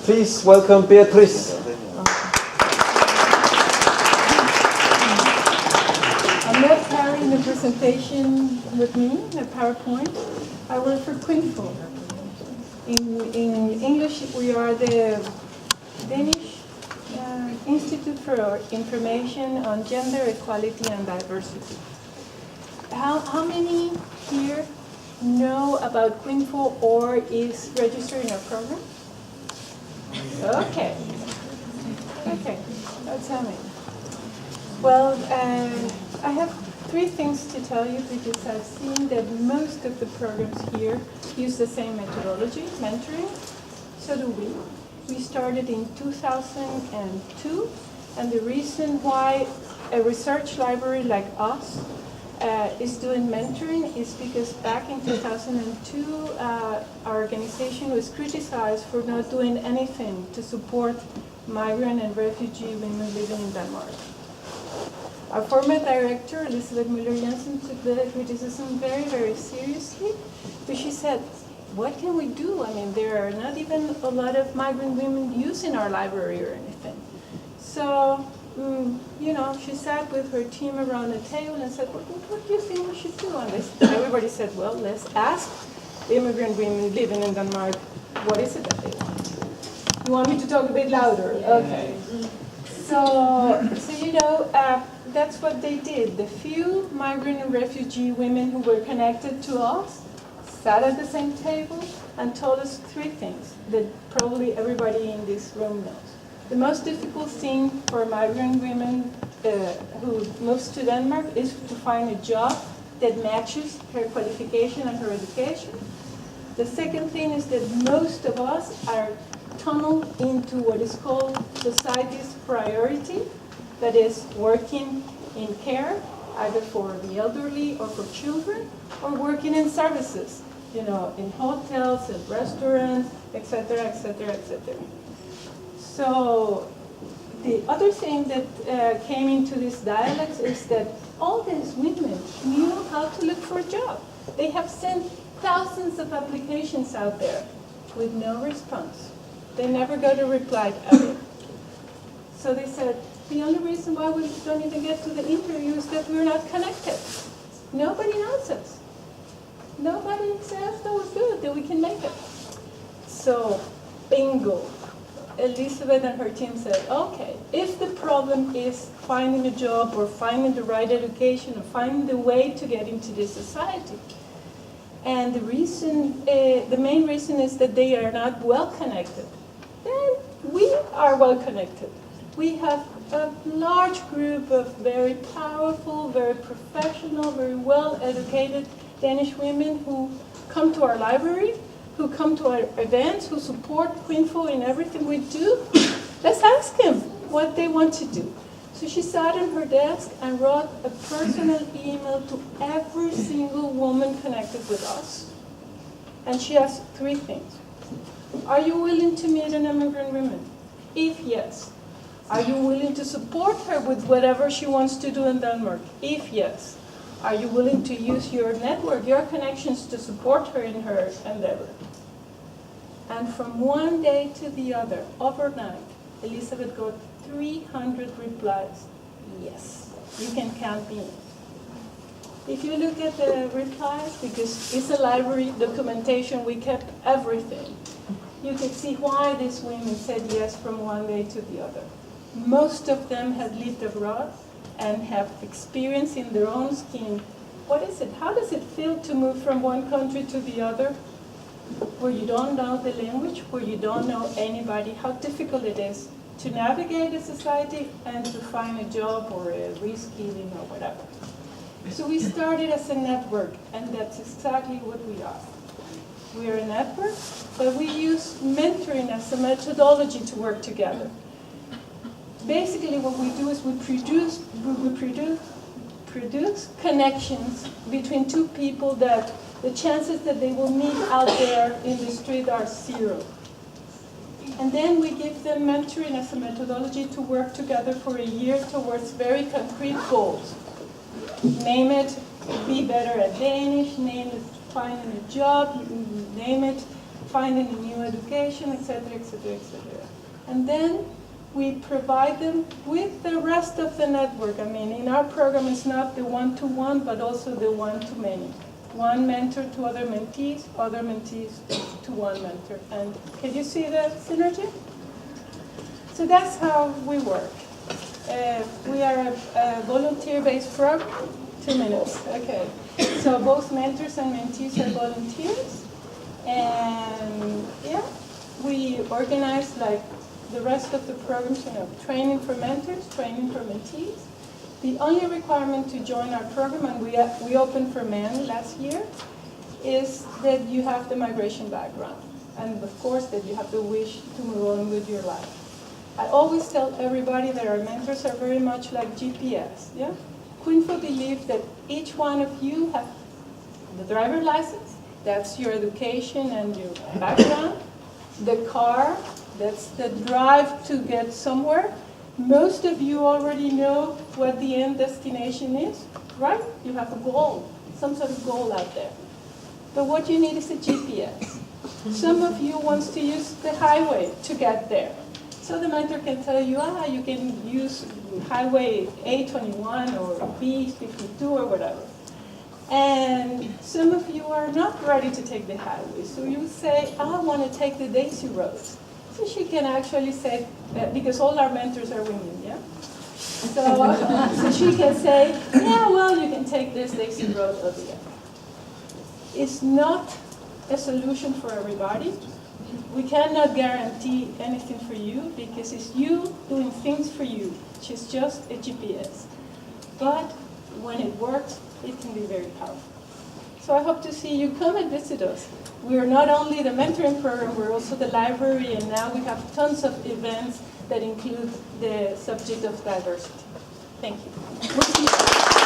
Please welcome Beatrice. I'm not carrying the presentation with me, the PowerPoint. I work for KVINFO. In English, we are the Danish Institute for Information on Gender Equality and Diversity. How many here know about KVINFO or is registered in our program? Okay. Okay, that's how many. Well, I have 3 things to tell you because I've seen that most of the programs here use the same methodology, mentoring. So do we. We started in 2002, and the reason why a research library like us is doing mentoring is because back in 2002, our organization was criticized for not doing anything to support migrant and refugee women living in Denmark. Our former director, Elisabeth Müller-Jensen, took the criticism very, very seriously, but she said, what can we do? I mean, there are not even a lot of migrant women using our library or anything. So, she sat with her team around the table and said, what do you think we should do on this? Everybody said, well, let's ask immigrant women living in Denmark, what is it that they want? You want me to talk a bit louder? Okay. So that's what they did. The few migrant and refugee women who were connected to us sat at the same table and told us 3 things that probably everybody in this room knows. The most difficult thing for migrant women who moves to Denmark is to find a job that matches her qualification and her education. The second thing is that most of us are tunneled into what is called society's priority, that is working in care, either for the elderly or for children, or working in services, in hotels and restaurants, etc., etc., etc. So the other thing that came into this dialogue is that all these women knew how to look for a job. They have sent thousands of applications out there with no response. They never got a reply ever. So they said, the only reason why we don't even get to the interview is that we're not connected. Nobody knows us. Nobody says that was good, that we can make it. So, bingo. Elizabeth and her team said, okay, if the problem is finding a job or finding the right education or finding the way to get into this society, and the main reason is that they are not well connected, then we are well connected. We have a large group of very powerful, very professional, very well educated Danish women who come to our library, who come to our events, who support KVINFO in everything we do. Let's ask them what they want to do. So she sat at her desk and wrote a personal email to every single woman connected with us. And she asked 3 things. Are you willing to meet an immigrant woman? If yes. Are you willing to support her with whatever she wants to do in Denmark? If yes. Are you willing to use your network, your connections to support her in her endeavor? And from one day to the other, overnight, Elizabeth got 300 replies. Yes, you can count me in. If you look at the replies, because it's a library documentation, we kept everything. You can see why these women said yes from one day to the other. Most of them had lived abroad and have experience in their own skin. What is it? How does it feel to move from one country to the other, where you don't know the language, where you don't know anybody, how difficult it is to navigate a society and to find a job or a reskilling or whatever. So we started as a network, and that's exactly what we are. We are a network, but we use mentoring as a methodology to work together. Basically what we do is we produce connections between 2 people that the chances that they will meet out there in the street are 0. And then we give them mentoring as a methodology to work together for a year towards very concrete goals. Name it, be better at Danish, name it, finding a job, name it, finding a new education, etc., etc., etc. And then we provide them with the rest of the network. I mean, in our program, it's not the one-to-one, but also the one-to-many. One mentor to other mentees to one mentor. And can you see the synergy? So that's how we work. We are a volunteer-based program. 2 minutes, okay. So both mentors and mentees are volunteers. And yeah, we organize like the rest of the programs, training for mentors, training for mentees. The only requirement to join our program, and we opened for men last year, is that you have the migration background. And of course that you have the wish to move on with your life. I always tell everybody that our mentors are very much like GPS, yeah? KVINFO believes that each one of you have the driver license, that's your education and your background, the car, that's the drive to get somewhere. Most of you already know what the end destination is, right? You have a goal, some sort of goal out there. But what you need is a GPS. Some of you wants to use the highway to get there. So the mentor can tell you, you can use highway A21 or B52 or whatever. And some of you are not ready to take the highway. So you say, I want to take the Daisy roads. So she can actually say, because all our mentors are women, yeah? So she can say, yeah, well, you can take this Daisy road or the other. It's not a solution for everybody. We cannot guarantee anything for you because it's you doing things for you, which is just a GPS. But when it works, it can be very powerful. So I hope to see you come and visit us. We are not only the mentoring program, we're also the library, and now we have tons of events that include the subject of diversity. Thank you.